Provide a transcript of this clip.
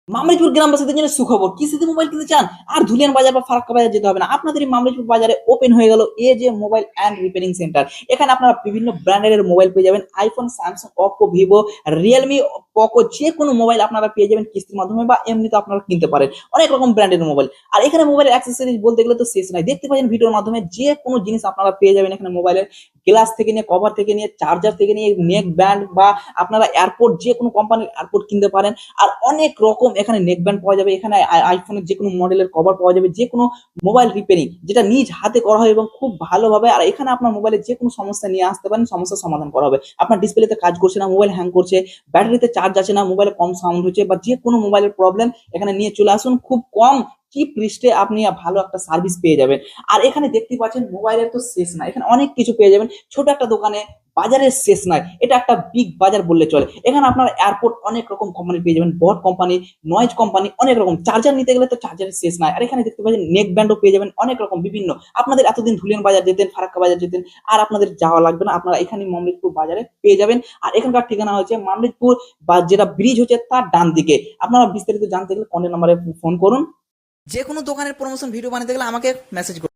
মামরিপুর গ্রামবাসীদের জন্য সুখবর, কিস্তিতে মোবাইল কিনতে চান আর ধুলিয়ান বাজার বা ফারাক্কা বাজার যেতে হবে না। আপনাদের এই মামরিপুর বাজারে ওপেন হয়ে গেল এ যে মোবাইল অ্যান্ড রিপেয়ারিং সেন্টার। এখানে আপনারা বিভিন্ন ব্র্যান্ডের মোবাইল পেয়ে যাবেন, iPhone, Samsung, Oppo, Vivo, Realme, Poco, যে কোনো মোবাইল আপনারা পেয়ে যাবেন কিস্তির মাধ্যমে বা এমনিতে আপনারা কিনতে পারেন। অনেক রকম ব্র্যান্ডের মোবাইল। আর এখানে মোবাইলের অ্যাক্সেসরিজ বলতে গেলে তো শেষ নাই, দেখতে পাচ্ছেন ভিডিওর মাধ্যমে যে কোনো জিনিস আপনারা পেয়ে যাবেন এখানে। মোবাইলের গ্লাস থেকে নিয়ে, কভার থেকে নিয়ে, চার্জার থেকে নিয়ে, নেক ব্যান্ড বা আপনারা এয়ারপোর্ট, যে কোনো কোম্পানির এয়ারপোর্ট কিনতে পারেন। আর অনেক রকম এখানে নেক ব্যান্ড পাওয়া যাবে, এখানে আইফোনের যে কোনো মডেলের কভার পাওয়া যাবে, যে কোনো মোবাইল রিপেয়ারিং যেটা নিজ হাতে করা হয় এবং খুব ভালোভাবে। আর এখানে আপনার মোবাইলের যে কোনো সমস্যা নিয়ে আসতে পারেন, সমস্যার সমাধান করা হবে। আপনার ডিসপ্লেতে কাজ করছে না, মোবাইল হ্যাং করছে, ব্যাটারিতে চার্জ আছে না, মোবাইলে কম সাউন্ড হচ্ছে, বা যে কোনো মোবাইলের প্রবলেম এখানে নিয়ে চলে আসুন। খুব কম কি পৃষ্ঠে আপনি ভালো একটা সার্ভিস পেয়ে যাবেন। আর এখানে দেখতে পাচ্ছেন মোবাইলের তো শেষ নাই, এখানে অনেক কিছু পেয়ে যাবেন। ছোট একটা দোকানে বাজারের শেষ নাই, এটা একটা বিগ বাজার বললে চলে। এখানে আপনার এয়ারপোর্ট অনেক রকম কোম্পানি পেয়ে যাবেন, বট কোম্পানি, নয়েজ কোম্পানি, অনেক রকম। চার্জার নিতে গেলে তো চার্জারের শেষ নাই। আর এখানে দেখতে পাচ্ছেন নেক ব্যান্ডও পেয়ে যাবেন অনেক রকম বিভিন্ন। আপনাদের এতদিন ধুলিয়ান বাজার যেতেন, ফারাক্কা বাজার যেতেন, আর আপনাদের যাওয়া লাগবে না, আপনারা এখানে মামরিদপুর বাজারে পেয়ে যাবেন। আর এখানকার ঠিকানা হচ্ছে মামরিদপুর বা যেটা ব্রিজ হচ্ছে তার ডান দিকে। আপনারা বিস্তারিত জানতে গেলে কন্ট্যাক্ট নাম্বারে ফোন করুন। যে কোনো দোকানের প্রমোশন ভিডিও বানাতে গেলে আমাকে মেসেজ করুন।